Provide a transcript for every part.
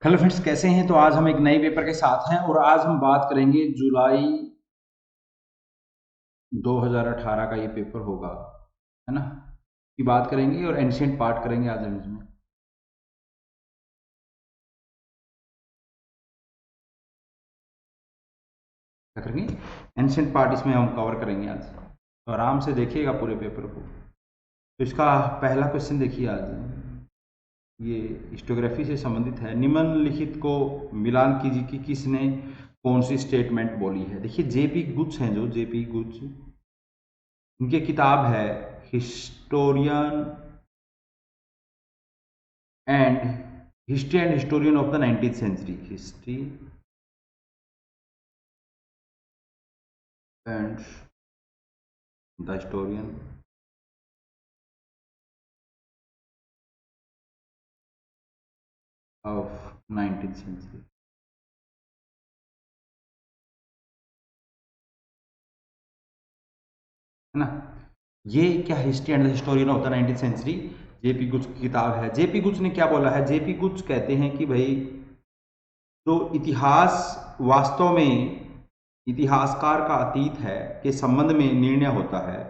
Hello friends, कैसे हैं। तो आज हम एक नए पेपर के साथ हैं और आज हम बात करेंगे जुलाई 2018 का ये पेपर होगा, है ना, की बात करेंगे और एंशिएंट पार्ट करेंगे आज हम इसमें। क्या करेंगे? एंशिएंट पार्ट इसमें हम कवर करेंगे आज। तो आराम से देखिएगा पूरे पेपर को। तो इसका पहला क्वेश्चन देखिए आज, ये हिस्टोग्राफी से संबंधित है। निम्नलिखित को मिलान कीजिए कि किसने कौन सी स्टेटमेंट बोली है। देखिए जेपी गुच्छ हैं, जो जेपी गुच्छ, उनकी किताब है historian and history and historian of the 19th century, history and the historian of 19th century, है ना। ये क्या history and the historian of the 19th century G P Gooch की किताब है। जेपी गुच्छ ने क्या बोला है? जेपी गुच्छ कहते हैं कि भाई जो इतिहास वास्तव में इतिहासकार का अतीत है के संबंध में निर्णय होता है,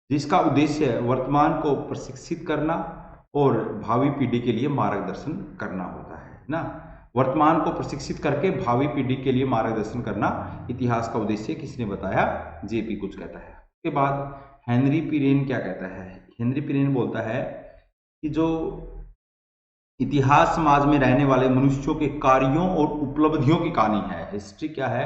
जिसका उद्देश्य वर्तमान को प्रशिक्षित करना और भावी पीढ़ी के लिए मार्गदर्शन करना होता है ना। वर्तमान को प्रशिक्षित करके भावी पीढ़ी के लिए मार्गदर्शन करना इतिहास का उद्देश्य किसने बताया? जेपी कुछ कहता है। उसके बाद हेनरी पिरेन क्या कहता है? हेनरी पिरेन बोलता है कि जो इतिहास समाज में रहने वाले मनुष्यों के कार्यों और उपलब्धियों की कहानी है। हिस्ट्री क्या है?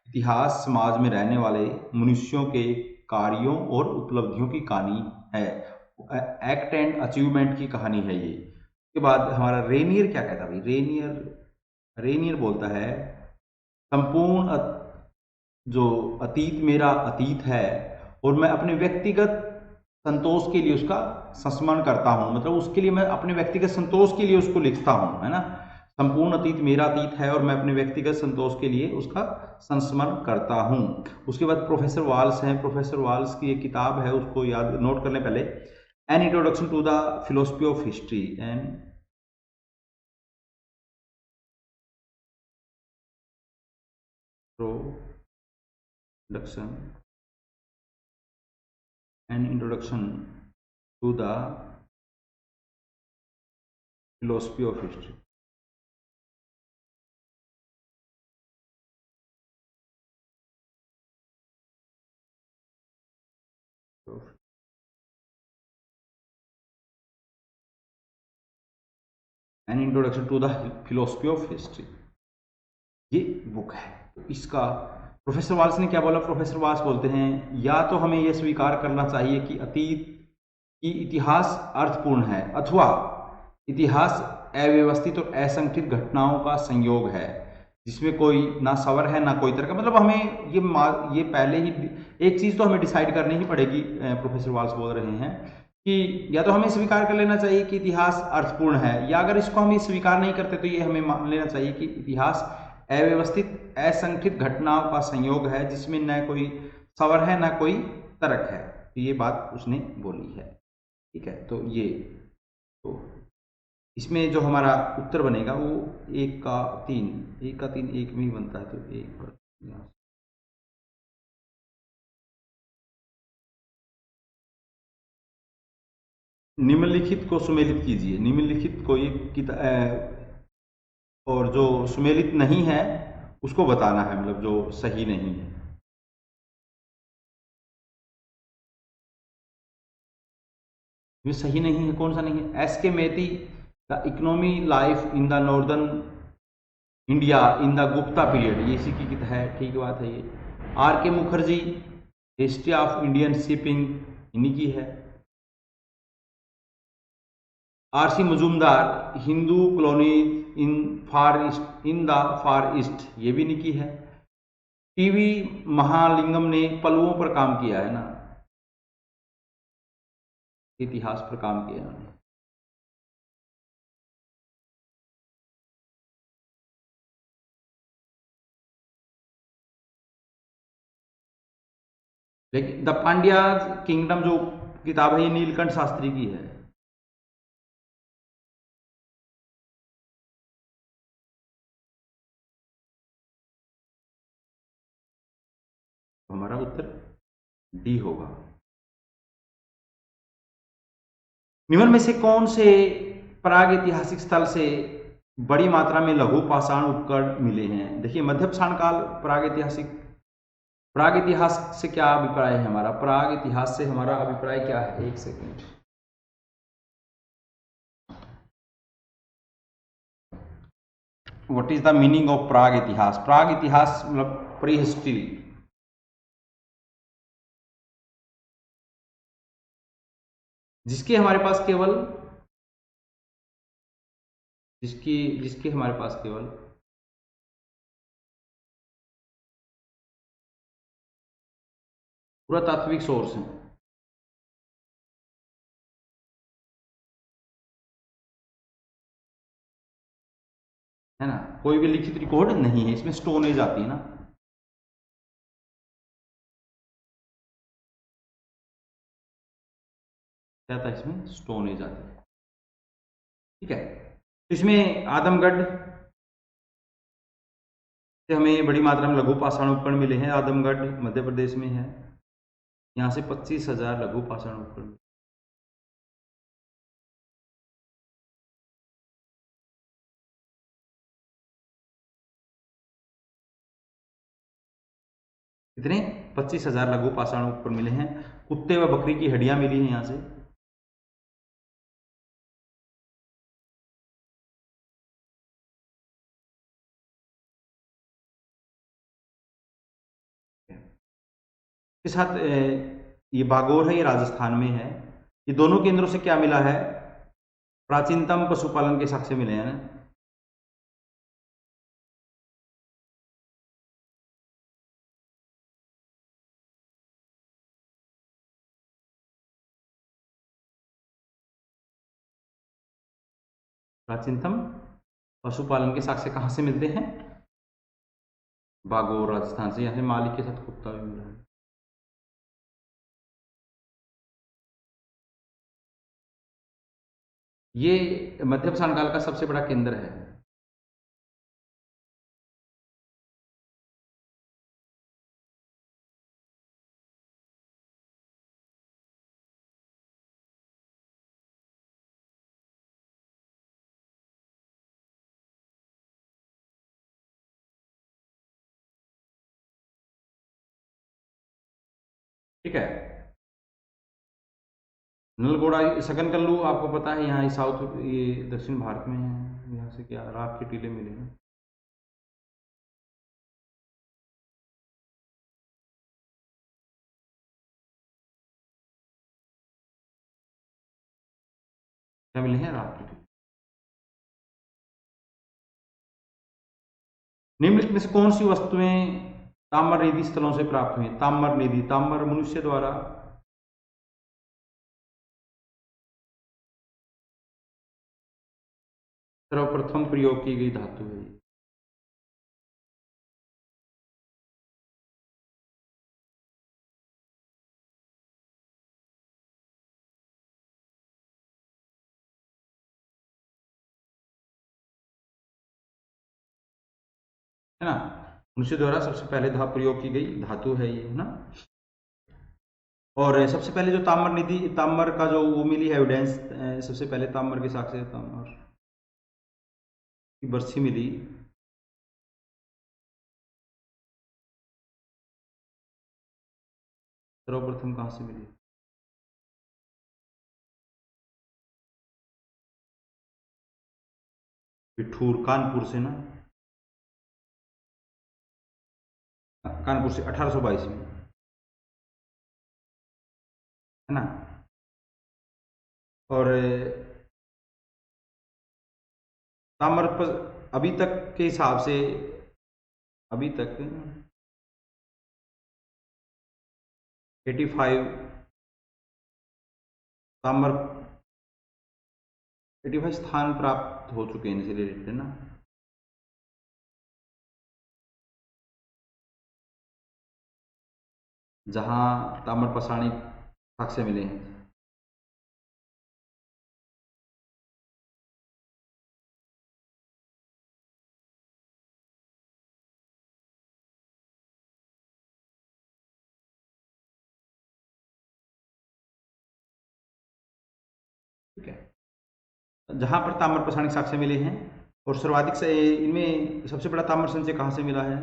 इतिहास समाज में रहने वाले मनुष्यों के कार्यों और उपलब्धियों की कहानी है, एक्ट एंड अचीवमेंट की कहानी है ये। उसके बाद हमारा रेनियर क्या कहता है भाई? रेनियर रेनियर बोलता है संपूर्ण जो अतीत मेरा अतीत है और मैं अपने व्यक्तिगत संतोष के लिए उसका संस्मरण करता हूँ, मतलब उसके लिए मैं अपने व्यक्तिगत संतोष के लिए उसको लिखता हूँ, है ना। संपूर्ण अतीत मेरा अतीत है और मैं अपने व्यक्तिगत संतोष के लिए उसका संस्मरण करता हूँ। उसके बाद प्रोफेसर वाल्स हैं। प्रोफेसर वाल्स की एक किताब है, उसको याद नोट कर लें पहले। An introduction to the philosophy of history, an introduction an introduction to the philosophy of history. An introduction to the philosophy of history, ये बुक है। तो इसका प्रोफेसर वाल्स ने क्या बोला? प्रोफेसर वाल्स बोलते हैं या तो हमें यह स्वीकार करना चाहिए कि अतीत की इतिहास अर्थपूर्ण है, अथवा इतिहास अव्यवस्थित और असंगठित घटनाओं का संयोग है जिसमें कोई ना सवर है ना कोई तर्क। मतलब हमें ये पहले ही एक चीज तो हमें डिसाइड करनी ही पड़ेगी। प्रोफेसर वाल्स बोल रहे हैं कि या तो हमें स्वीकार कर लेना चाहिए कि इतिहास अर्थपूर्ण है, या अगर इसको हम स्वीकार नहीं करते तो ये हमें मान लेना चाहिए कि इतिहास अव्यवस्थित असंगठित घटनाओं का संयोग है जिसमें न कोई सवर है न कोई तर्क है। तो ये बात उसने बोली है, ठीक है। तो ये तो इसमें जो हमारा उत्तर बनेगा वो 1 का 3, 1 का 3 1 में ही बनता है, तो 1 निम्नलिखित को सुमेलित कीजिए। निम्नलिखित को और जो सुमेलित नहीं है उसको बताना है, मतलब जो सही नहीं है। ये सही नहीं है, कौन सा नहीं है? S K Maity the economy life in the northern India in the Gupta period, ये इसी की है, ठीक बात है ये। R K Mookerji history of Indian shipping, इन्हीं की है। R C Majumdar Hindu colony in far east in the far east, ये भी इन्हीं की है। टीवी महालिंगम ने पल्लवों पर काम किया है ना, इतिहास पर काम किया उन्होंने। लेकिन द पांड्या किंगडम जो किताब है ये नीलकंठ शास्त्री की है। तो हमारा उत्तर डी होगा। निम्न में से कौन से प्राग ऐतिहासिक स्थल से बड़ी मात्रा में लघु पाषाण उपकरण मिले हैं? देखिए मध्य पाषाण काल प्राग इतिहास से क्या अभिप्राय है हमारा? प्राग इतिहास से हमारा अभिप्राय क्या है? एक second. What is the meaning of prag itihas? प्राग इतिहास मतलब प्री हिस्ट्री, जिसके हमारे पास केवल जिसके हमारे पास केवल पुरातात्विक सोर्स है ना, कोई भी लिखित रिकॉर्ड नहीं है इसमें। स्टोन एज आती है ना, क्या था इसमें? स्टोन एज आती है। ठीक है, इसमें आदमगढ़ से हमें बड़ी मात्रा में लघु पाषाण उपकरण मिले हैं। आदमगढ़ मध्य प्रदेश में है, यहाँ से 25,000 लघु पाषाण उपकरण। कितने? 25,000 लघु पाषाण उपकरण मिले हैं। कुत्ते व बकरी की हड्डियां मिली हैं यहाँ से। के साथ ये बागोर है, ये राजस्थान में है। ये दोनों केंद्रों से क्या मिला है? प्राचीनतम पशुपालन के साक्ष्य मिले हैं ना। प्राचीनतम पशुपालन के साक्ष्य कहाँ से मिलते हैं? बागोर राजस्थान से। यहाँ से मालिक के साथ कुत्ता भी मिला है। ये मध्य पाषाण काल का सबसे बड़ा केंद्र है। ठीक है, नलगोड़ा सकनकल्लू आपको पता है, यहाँ साउथ, ये दक्षिण भारत में है। यहाँ से क्या राख के टीले मिले हैं। क्या मिले हैं? राख के टीले। निम्नलिखित में से कौन सी वस्तुएं ताम्र निधि स्थलों से प्राप्त हुई? ताम्र निधि, ताम्र मनुष्य द्वारा सर्वप्रथम प्रयोग की गई धातु है। है ना, मनुष्य द्वारा सबसे पहले प्रयोग की गई धातु है ये, है ना। और सबसे पहले जो ताम्र निधि, ताम्र का जो वो मिली है एविडेंस, सबसे पहले ताम्र के साक्ष्य, ताम्र की बरसी मिली सर्वप्रथम कहाँ से मिली? पिठूर, कानपुर से ना, कानपुर से 1822 में, है ना। और ताम्र पर अभी तक के हिसाब से, अभी तक 85 ताम्र 85 स्थान प्राप्त हो चुके हैं इनसे रिलेटेड, है ना। जहां ताम्र पाषाणिक साक्ष्य मिले हैं। ठीक है, जहां पर ताम्र पाषाणिक साक्ष्य मिले हैं। और सर्वाधिक से इनमें सबसे बड़ा ताम्र संचय कहां से मिला है?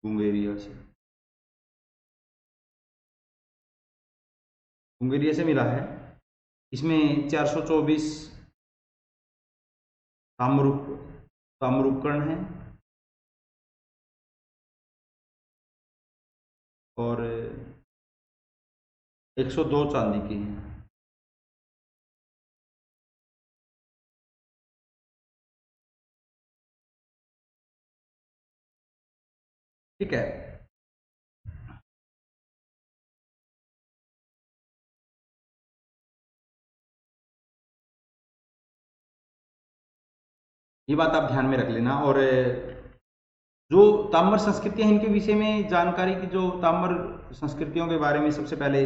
बुंगेरिया से। बुंगेरिया से मिला है। इसमें 424 ताम्र ताम्र उपकरण है और 102 चांदी के हैं। ठीक है, ये बात आप ध्यान में रख लेना। और जो ताम्र संस्कृतियां, इनके विषय में जानकारी की, जो ताम्र संस्कृतियों के बारे में सबसे पहले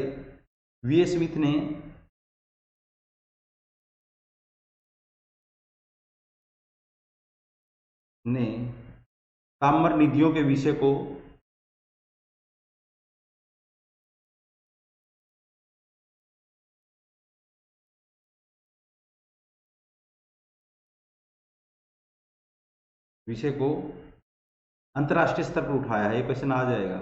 वीए स्मिथ ने ताम्र निधियों के विषय को अंतर्राष्ट्रीय स्तर पर उठाया है। ये क्वेश्चन आ जाएगा,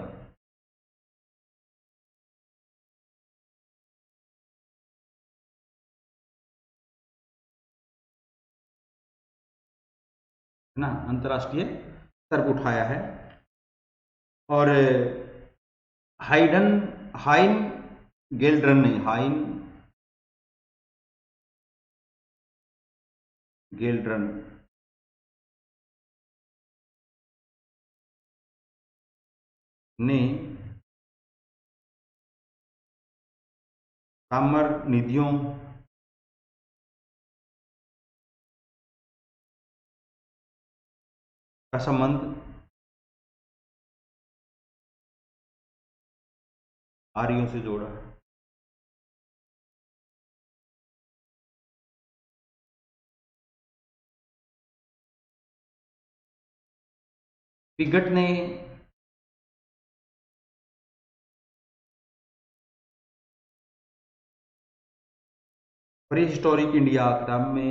है ना, अंतर्राष्ट्रीय स्तर पर उठाया है। और हाइडन हाइन गेल्ड्रन ने गेल्ड्रन ने ताम्र निधियों का संबंध आर्यों से जोड़ा है। पिगट ने प्री हिस्टोरिक इंडिया किताब में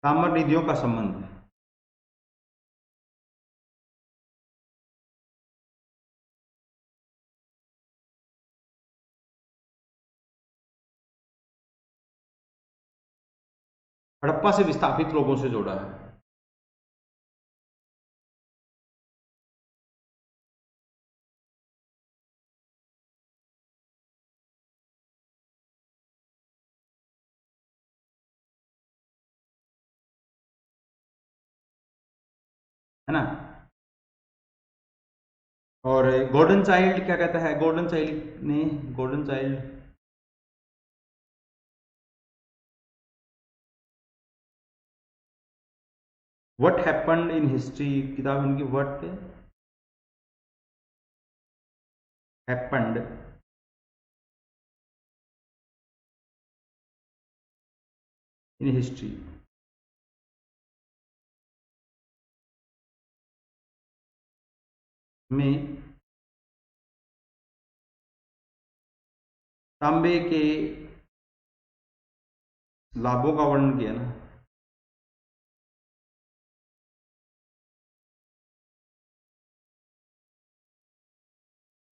ताम्र निधियों का संबंध हड़प्पा से विस्थापित लोगों से जोड़ा है। है ना। और गोल्डन चाइल्ड क्या कहता है? Golden child what happened in history, किताब इनकी व्हाट हैपेंड इन हिस्ट्री में तांबे के लाभों का वर्णन किया ना।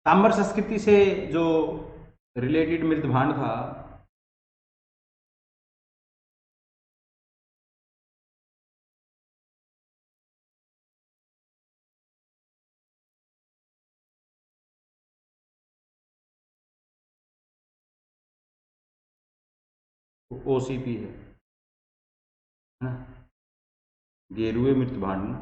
ताम्र संस्कृति से जो रिलेटेड मृत भांड था, ओसीपी है ना, गेरुए मृत भांड ना।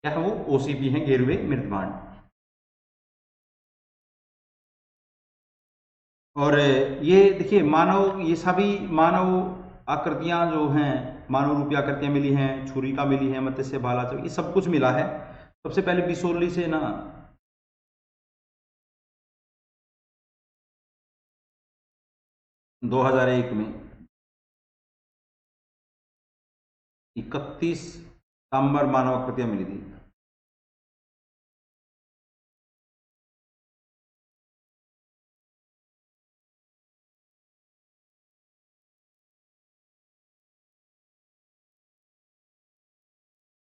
क्या है वो? ओसीपी है, गेरुए मृत भांड। और ये देखिए मानव, ये सभी मानव आकृतियां जो हैं, मानव रूपी आकृतियां मिली हैं, छुरी का मिली है, मत्स्य भाला, ये सब कुछ मिला है। सबसे पहले बिसोली से ना 2001 में 31 सांबर मानव आकृतियां मिली थी।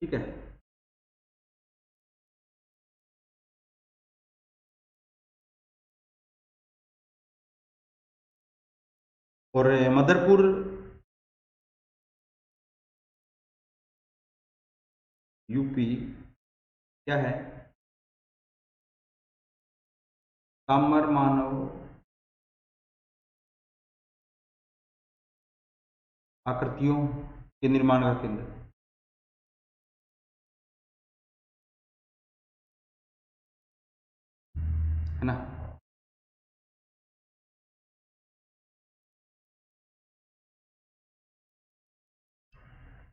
ठीक है। और मदरपुर यूपी क्या है, सांबर मानव आकृतियों के निर्माण का केंद्र है ना।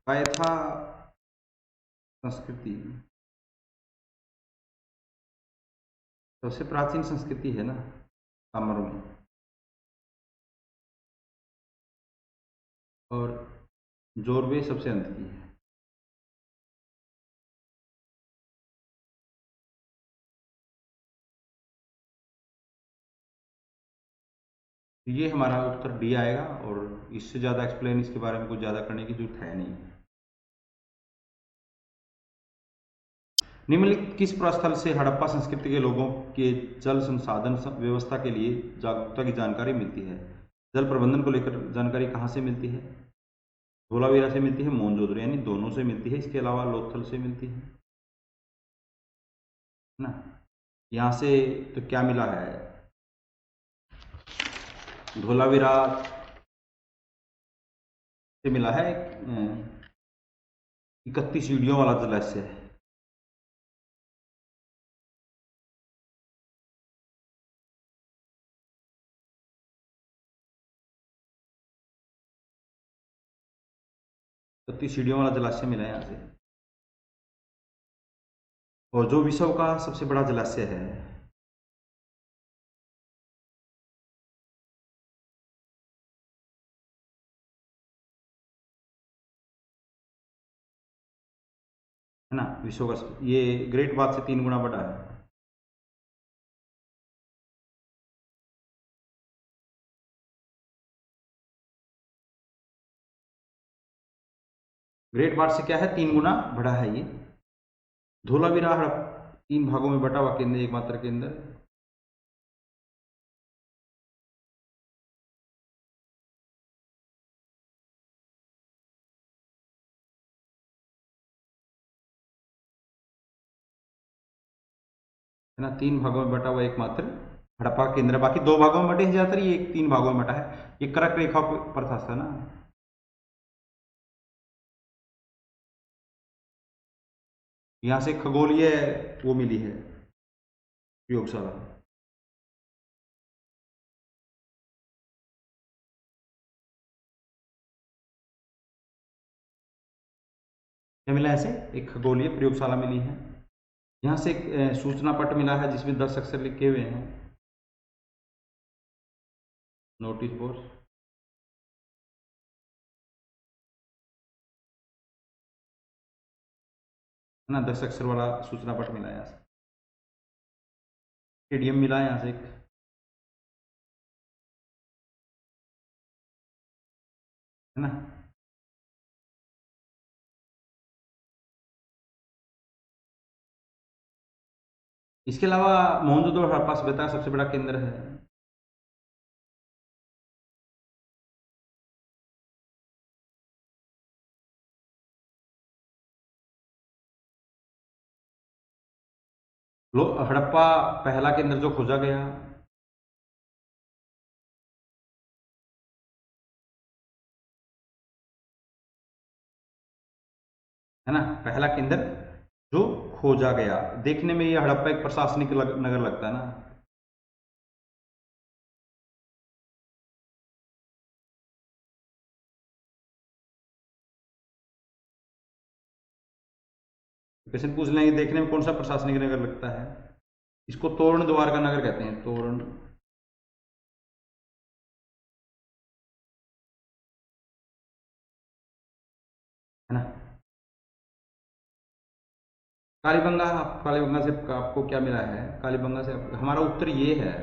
कैथा संस्कृति सबसे प्राचीन संस्कृति है ना सांबर में। और जोरवे सबसे अंत की है। ये हमारा उत्तर डी आएगा, और इससे ज़्यादा एक्सप्लेन इसके बारे में कुछ ज़्यादा करने की जरूरत है नहीं। निम्नलिखित किस प्रस्थल से हड़प्पा संस्कृति के लोगों के जल संसाधन व्यवस्था के लिए जागरूकता की जानकारी मिलती है? जल प्रबंधन को लेकर जानकारी कहाँ से मिलती है? धोलावीरा से मिलती है, मोहनजोदड़ो, यानी दोनों से मिलती है। इसके अलावा लोथल से मिलती है ना। यहाँ से तो क्या मिला है, धोलावीरा से मिला है 31 सीढ़ियों वाला जलाशय है। तो सीढ़ियों वाला जलाशय मिला है यहाँ से। और जो विश्व का सबसे बड़ा जलाशय है ना, विश्व का ये ग्रेट बाथ से 3 गुना बड़ा है। ग्रेट बाथ से क्या है, 3 गुना बड़ा है ये। धोलावीरा 3 भागों में बटा हुआ केंद्र, एकमात्र केंद्र। है ना, 3 भागों में बटा हुआ एकमात्र हड़प्पा केंद्र। बाकी 2 भागों में बटे हैं ज्यादातर, ये 3 भागों में बटा है। ये कर्क रेखा पर था ना। यहाँ से खगोलीय वो मिली है प्रयोगशाला। क्या मिला, ऐसे एक खगोलीय प्रयोगशाला मिली है। यहाँ से एक सूचना पट मिला है जिसमें 10 अक्षर लिखे हुए हैं, नोटिस बोर्ड है ना, 10 अक्षर वाला सूचना पट मिला है। यहाँ से स्टेडियम मिला है यहाँ से एक, है ना। इसके अलावा मोहनजोदड़ो हड़प्पा सभ्यता का सबसे बड़ा केंद्र हड़प्पा पहला केंद्र जो खोजा गया, है ना, पहला केंद्र जो खोजा गया। देखने में ये हड़प्पा एक प्रशासनिक नगर लगता है ना। क्वेश्चन पूछ लेंगे, देखने में कौन सा प्रशासनिक नगर लगता है। इसको तोरण द्वार का नगर कहते हैं, तोरण, है ना। कालीबंगा, कालीबंगा से आपको क्या मिला है, कालीबंगा से हमारा उत्तर ये है।